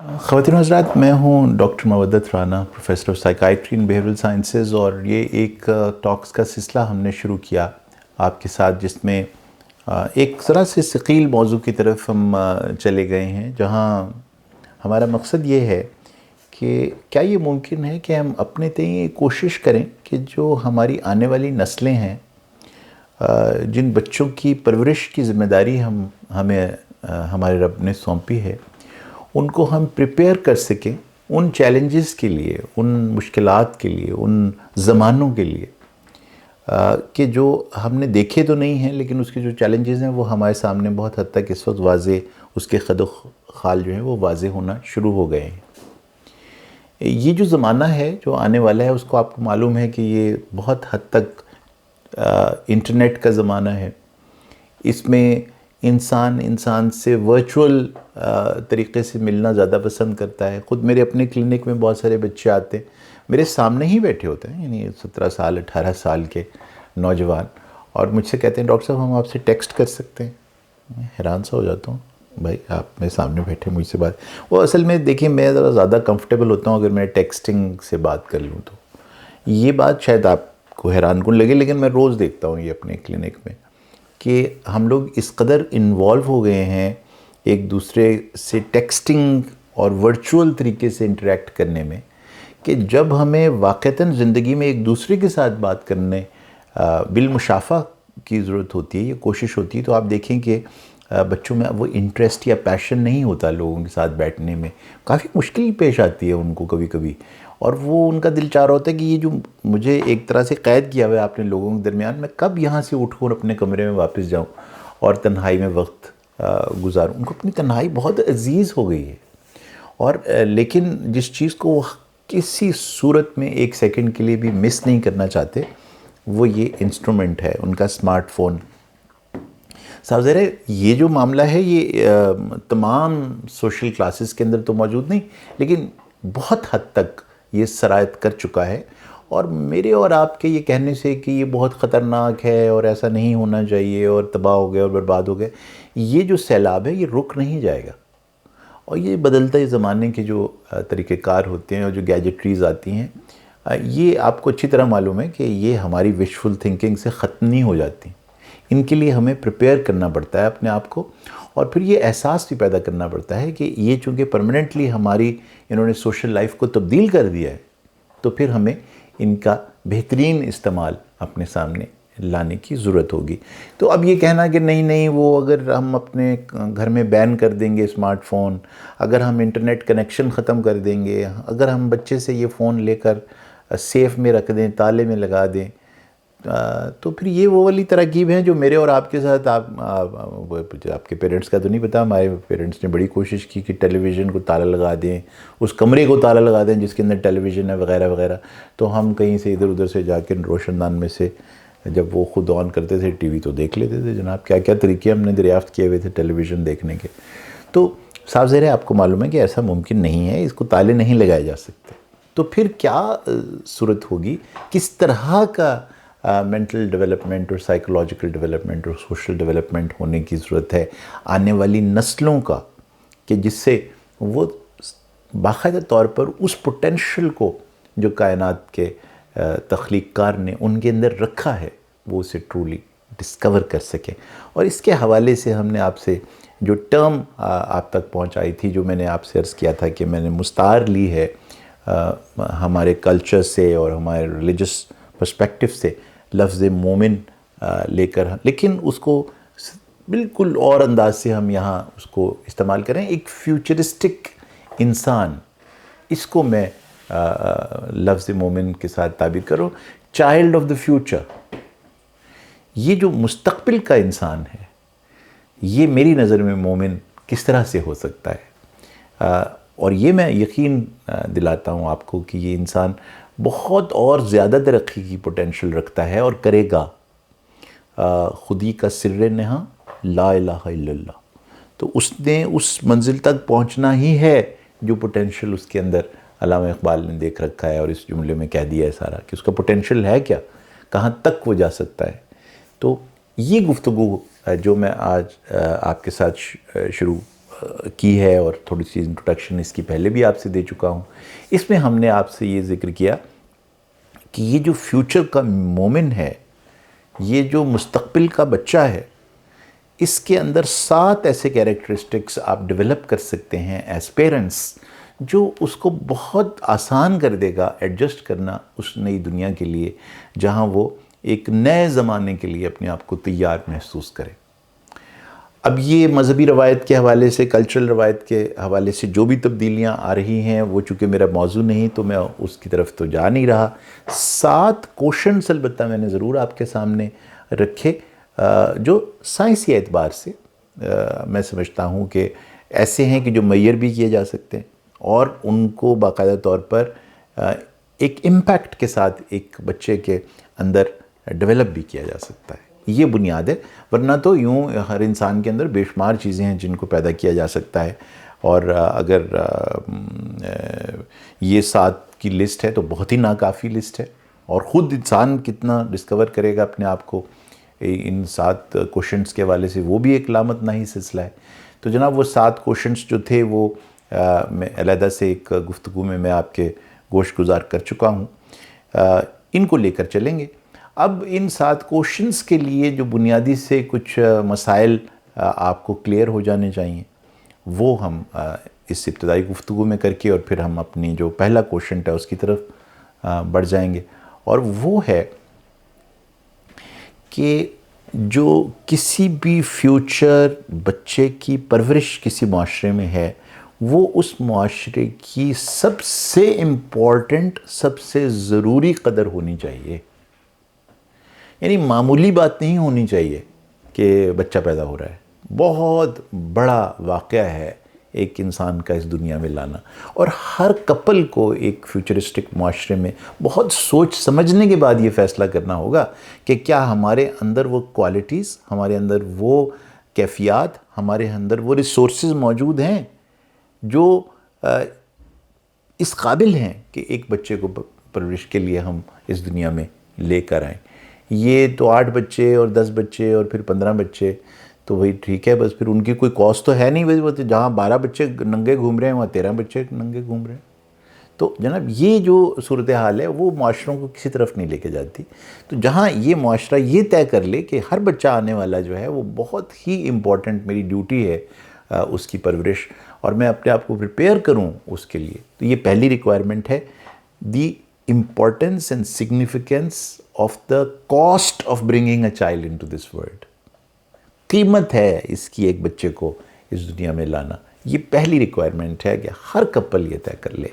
خواتین و حضرات، میں ہوں doctor Mawaddat Rana, professor of psychiatry in behavioural sciences, اور یہ ایک ٹاکس کا سلسلہ ہم نے شروع کیا آپ کے ساتھ، جس میں ایک ذرا سے ثقیل موضوع کی طرف ہم چلے گئے ہیں، جہاں ہمارا مقصد یہ ہے کہ کیا یہ ممکن ہے کہ ہم اپنے تئیں کوشش کریں کہ جو ہماری آنے والی نسلیں ہیں، جن بچوں کی پرورش کی ذمہ داری ہمیں ہمارے رب نے سونپی ہے، ان کو ہم پریپیئر کر سکیں ان چیلنجز کے لیے، ان مشکلات کے لیے، ان زمانوں کے لیے کہ جو ہم نے دیکھے تو نہیں ہیں، لیکن اس کے جو چیلنجز ہیں وہ ہمارے سامنے بہت حد تک اس وقت واضح، اس کے خد و خال جو ہیں وہ واضح ہونا شروع ہو گئے ہیں۔ یہ جو زمانہ ہے جو آنے والا ہے، اس کو آپ کو معلوم ہے کہ یہ بہت حد تک انٹرنیٹ کا زمانہ ہے۔ اس میں انسان سے ورچول طریقے سے ملنا زیادہ پسند کرتا ہے۔ خود میرے اپنے کلینک میں بہت سارے بچے آتے ہیں، میرے سامنے ہی بیٹھے ہوتے ہیں، یعنی 17 سال 18 سال کے نوجوان، اور مجھ سے کہتے ہیں ڈاکٹر صاحب ہم آپ سے ٹیکسٹ کر سکتے ہیں؟ میں حیران سا ہو جاتا ہوں، بھائی آپ میرے سامنے بیٹھے مجھ سے بات، وہ اصل میں دیکھیں میں ذرا زیادہ کمفرٹیبل ہوتا ہوں اگر میں ٹیکسٹنگ سے بات کر لوں تو۔ یہ بات شاید آپ کو حیران کن لگے، لیکن میں روز دیکھتا ہوں یہ اپنے کلینک میں کہ ہم لوگ اس قدر انوالو ہو گئے ہیں ایک دوسرے سے ٹیکسٹنگ اور ورچول طریقے سے انٹریکٹ کرنے میں، کہ جب ہمیں واقعتاً زندگی میں ایک دوسرے کے ساتھ بات کرنے بالمشافہ کی ضرورت ہوتی ہے، یہ کوشش ہوتی ہے، تو آپ دیکھیں کہ بچوں میں وہ انٹرسٹ یا پیشن نہیں ہوتا لوگوں کے ساتھ بیٹھنے میں، کافی مشکل پیش آتی ہے ان کو کبھی کبھی، اور وہ ان کا دل چاہ رہا ہوتا ہے کہ یہ جو مجھے ایک طرح سے قید کیا ہوا ہے آپ نے لوگوں کے درمیان، میں کب یہاں سے اٹھ کر اپنے کمرے میں واپس جاؤں اور تنہائی میں وقت گزاروں۔ ان کو اپنی تنہائی بہت عزیز ہو گئی ہے، اور لیکن جس چیز کو وہ کسی صورت میں ایک سیکنڈ کے لیے بھی مس نہیں کرنا چاہتے، وہ یہ انسٹرومنٹ ہے ان کا سمارٹ فون۔ صاحب ذرا یہ جو معاملہ ہے یہ تمام سوشل کلاسز کے اندر تو موجود نہیں، لیکن بہت حد تک یہ سرایت کر چکا ہے، اور میرے اور آپ کے یہ کہنے سے کہ یہ بہت خطرناک ہے اور ایسا نہیں ہونا چاہیے اور تباہ ہو گئے اور برباد ہو گئے، یہ جو سیلاب ہے یہ رک نہیں جائے گا۔ اور یہ بدلتے زمانے کے جو طریقہ کار ہوتے ہیں اور جو گیجٹریز آتی ہیں، یہ آپ کو اچھی طرح معلوم ہے کہ یہ ہماری وشفل تھنکنگ سے ختم نہیں ہو جاتی۔ ان کے لیے ہمیں پریپیئر کرنا پڑتا ہے اپنے آپ کو، اور پھر یہ احساس بھی پیدا کرنا پڑتا ہے کہ یہ چونکہ پرماننٹلی ہماری انہوں نے سوشل لائف کو تبدیل کر دیا ہے، تو پھر ہمیں ان کا بہترین استعمال اپنے سامنے لانے کی ضرورت ہوگی۔ تو اب یہ کہنا کہ نہیں وہ اگر ہم اپنے گھر میں بین کر دیں گے اسمارٹ فون، اگر ہم انٹرنیٹ کنیکشن ختم کر دیں گے، اگر ہم بچے سے یہ فون لے کر سیف میں رکھ دیں، تالے میں لگا دیں، تو پھر یہ وہ والی تراکیب ہیں جو میرے اور آپ کے ساتھ آپ کے پیرنٹس کا تو نہیں پتا، ہمارے پیرنٹس نے بڑی کوشش کی کہ ٹیلی ویژن کو تالا لگا دیں، اس کمرے کو تالا لگا دیں جس کے اندر ٹیلی ویژن ہے وغیرہ وغیرہ، تو ہم کہیں سے ادھر ادھر سے جا کے روشن دان میں سے جب وہ خود آن کرتے تھے ٹی وی تو دیکھ لیتے تھے۔ جناب کیا کیا طریقے ہم نے دریافت کیے ہوئے تھے ٹیلی ویژن دیکھنے کے۔ تو صاف ظاہر ہے آپ کو معلوم ہے کہ ایسا ممکن نہیں ہے، اس کو تالے نہیں لگائے جا سکتے۔ تو پھر کیا صورت ہوگی، کس طرح کا مینٹل ڈیولپمنٹ اور سائیکولوجیکل ڈیولپمنٹ اور سوشل ڈیولپمنٹ ہونے کی ضرورت ہے آنے والی نسلوں کا، کہ جس سے وہ باقاعدہ طور پر اس پوٹینشل کو جو کائنات کے تخلیق کار نے ان کے اندر رکھا ہے وہ اسے ٹرولی ڈسکور کر سکیں۔ اور اس کے حوالے سے ہم نے آپ سے جو ٹرم آپ تک پہنچائی تھی، جو میں نے آپ سے عرض کیا تھا کہ میں نے مستعار لی ہے ہمارے کلچر سے اور ہمارے ریلیجس پرسپیکٹو سے، لفظ مومن لے کر، لیکن اس کو بالکل اور انداز سے ہم یہاں اس کو استعمال کریں، ایک فیوچرسٹک انسان، اس کو میں لفظ مومن کے ساتھ تعبیر کروں، چائلڈ آف دا فیوچر۔ یہ جو مستقبل کا انسان ہے، یہ میری نظر میں مومن کس طرح سے ہو سکتا ہے، اور یہ میں یقین دلاتا ہوں آپ کو کہ یہ انسان بہت اور زیادہ ترقی کی پوٹینشل رکھتا ہے اور کرے گا۔ خودی کا سر نہاں لا الہ الا اللہ، تو اس نے اس منزل تک پہنچنا ہی ہے جو پوٹینشل اس کے اندر علامہ اقبال نے دیکھ رکھا ہے، اور اس جملے میں کہہ دیا ہے سارا کہ اس کا پوٹینشل ہے کیا، کہاں تک وہ جا سکتا ہے۔ تو یہ گفتگو جو میں آج آپ کے ساتھ شروع کی ہے اور تھوڑی سی انٹروڈکشن اس کی پہلے بھی آپ سے دے چکا ہوں. اس میں ہم نے آپ سے یہ ذکر کیا کہ یہ جو فیوچر کا مومن ہے، یہ جو مستقبل کا بچہ ہے، اس کے اندر 7 ایسے کیریکٹرسٹکس آپ ڈیولپ کر سکتے ہیں ایز پیرنٹس، جو اس کو بہت آسان کر دے گا ایڈجسٹ کرنا اس نئی دنیا کے لیے، جہاں وہ ایک نئے زمانے کے لیے اپنے آپ کو تیار محسوس کرے. اب یہ مذہبی روایت کے حوالے سے، کلچرل روایت کے حوالے سے جو بھی تبدیلیاں آ رہی ہیں، وہ چونکہ میرا موضوع نہیں تو میں اس کی طرف تو جا نہیں رہا. 7 کوشچنس البتہ میں نے ضرور آپ کے سامنے رکھے، جو سائنسی اعتبار سے میں سمجھتا ہوں کہ ایسے ہیں کہ جو میئر بھی کیے جا سکتے ہیں اور ان کو باقاعدہ طور پر ایک امپیکٹ کے ساتھ ایک بچے کے اندر ڈیولپ بھی کیا جا سکتا ہے. یہ بنیاد ہے، ورنہ تو یوں ہر انسان کے اندر بے شمار چیزیں ہیں جن کو پیدا کیا جا سکتا ہے، اور اگر یہ 7 کی لسٹ ہے تو بہت ہی ناکافی لسٹ ہے، اور خود انسان کتنا ڈسکور کرے گا اپنے آپ کو ان 7 کوشچنس کے حوالے سے، وہ بھی ایک لامت ناہی سلسلہ ہے. تو جناب وہ 7 کوشچنس جو تھے وہ میں علیحدہ سے ایک گفتگو میں آپ کے گوش گزار کر چکا ہوں، ان کو لے کر چلیں گے. اب ان 7 کوشچنس کے لیے جو بنیادی سے کچھ مسائل آپ کو کلیئر ہو جانے چاہیے، وہ ہم اس ابتدائی گفتگو میں کر کے اور پھر ہم اپنی جو پہلا کوشچن ہے اس کی طرف بڑھ جائیں گے. اور وہ ہے کہ جو کسی بھی فیوچر بچے کی پرورش کسی معاشرے میں ہے، وہ اس معاشرے کی سب سے امپورٹنٹ، سب سے ضروری قدر ہونی چاہیے. یعنی معمولی بات نہیں ہونی چاہیے کہ بچہ پیدا ہو رہا ہے، بہت بڑا واقعہ ہے ایک انسان کا اس دنیا میں لانا. اور ہر کپل کو ایک فیوچرسٹک معاشرے میں بہت سوچ سمجھنے کے بعد یہ فیصلہ کرنا ہوگا کہ کیا ہمارے اندر وہ کوالٹیز، ہمارے اندر وہ کیفیات، ہمارے اندر وہ ریسورسز موجود ہیں جو اس قابل ہیں کہ ایک بچے کو پرورش کے لیے ہم اس دنیا میں لے کر آئیں. یہ تو 8 بچے اور 10 بچے اور پھر 15 بچے تو وہی ٹھیک ہے، بس پھر ان کی کوئی کاسٹ تو ہے نہیں، وہ جہاں 12 بچے ننگے گھوم رہے ہیں وہاں 13 بچے ننگے گھوم رہے ہیں. تو جناب یہ جو صورتحال ہے وہ معاشروں کو کسی طرف نہیں لے کے جاتی. تو جہاں یہ معاشرہ یہ طے کر لے کہ ہر بچہ آنے والا جو ہے وہ بہت ہی امپورٹنٹ، میری ڈیوٹی ہے اس کی پرورش، اور میں اپنے آپ کو پریپیئر کروں اس کے لیے، تو یہ پہلی ریکوائرمنٹ ہے. The importance and significance of the cost of bringing a child into this world. قیمت ہے اس کی ایک بچے کو اس دنیا میں لانا. یہ پہلی ریکوائرمنٹ ہے کہ ہر کپل یہ طے کر لے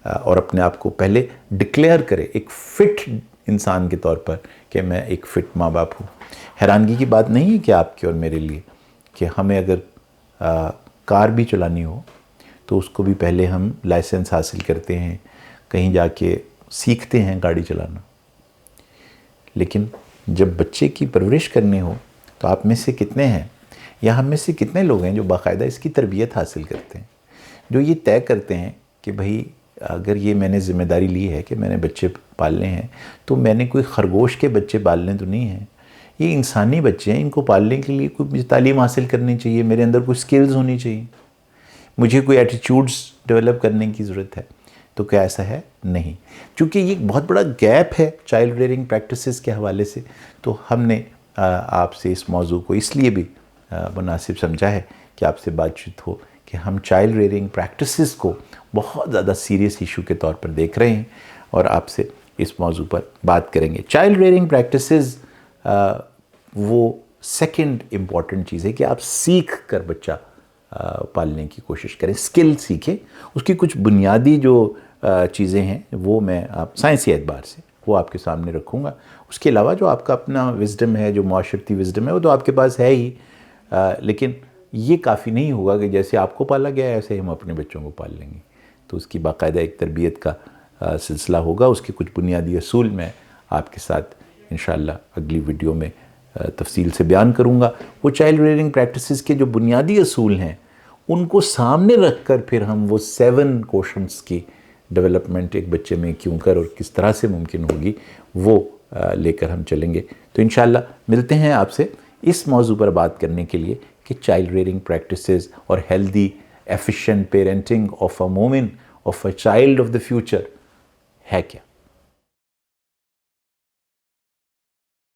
اور اپنے آپ کو پہلے ڈکلیئر کرے ایک فٹ انسان کے طور پر کہ میں ایک فٹ ماں باپ ہوں. حیرانگی کی بات نہیں ہے کہ آپ کے اور میرے لیے کہ ہمیں اگر کار بھی چلانی ہو تو اس کو بھی پہلے ہم لائسنس حاصل کرتے ہیں، کہیں جا کے سیکھتے ہیں گاڑی چلانا. لیکن جب بچے کی پرورش کرنی ہو تو آپ میں سے کتنے ہیں یا ہم میں سے کتنے لوگ ہیں جو باقاعدہ اس کی تربیت حاصل کرتے ہیں، جو یہ طے کرتے ہیں کہ بھئی اگر یہ میں نے ذمہ داری لی ہے کہ میں نے بچے پالنے ہیں تو میں نے کوئی خرگوش کے بچے پالنے تو نہیں ہیں، یہ انسانی بچے ہیں، ان کو پالنے کے لیے کوئی تعلیم حاصل کرنی چاہیے، میرے اندر کوئی سکلز ہونی چاہیے، مجھے کوئی ایٹیچیوڈز ڈیولپ کرنے کی ضرورت ہے. تو کیا ایسا ہے؟ نہیں. چونکہ یہ ایک بہت بڑا گیپ ہے چائلڈ ریئرنگ پریکٹسز کے حوالے سے، تو ہم نے آپ سے اس موضوع کو اس لیے بھی مناسب سمجھا ہے کہ آپ سے بات چیت ہو کہ ہم چائلڈ ریئرنگ پریکٹسز کو بہت زیادہ سیریس ایشو کے طور پر دیکھ رہے ہیں اور آپ سے اس موضوع پر بات کریں گے. چائلڈ ریئرنگ پریکٹسز وہ سیکنڈ امپورٹنٹ چیز ہے کہ آپ سیکھ کر بچہ پالنے کی کوشش کریں، سکل سیکھیں. اس کی کچھ بنیادی جو چیزیں ہیں وہ میں آپ سائنسی اعتبار سے وہ آپ کے سامنے رکھوں گا. اس کے علاوہ جو آپ کا اپنا وزڈم ہے، جو معاشرتی وزڈم ہے، وہ تو آپ کے پاس ہے ہی، لیکن یہ کافی نہیں ہوگا کہ جیسے آپ کو پالا گیا ہے ایسے ہم اپنے بچوں کو پال لیں گے. تو اس کی باقاعدہ ایک تربیت کا سلسلہ ہوگا. اس کے کچھ بنیادی اصول میں آپ کے ساتھ انشاءاللہ اگلی ویڈیو میں تفصیل سے بیان کروں گا. وہ چائلڈ ریئرنگ پریکٹسز کے جو بنیادی اصول ہیں ان کو سامنے رکھ کر پھر ہم وہ 7 کوشچنس کی ڈیولپمنٹ ایک بچے میں کیوں کر اور کس طرح سے ممکن ہوگی وہ لے کر ہم چلیں گے. تو انشاءاللہ ملتے ہیں آپ سے اس موضوع پر بات کرنے کے لیے کہ چائلڈ ریئرنگ پریکٹسز اور ہیلدی ایفیشینٹ پیرنٹنگ آف اے مومن of a child of the future ہے کیا.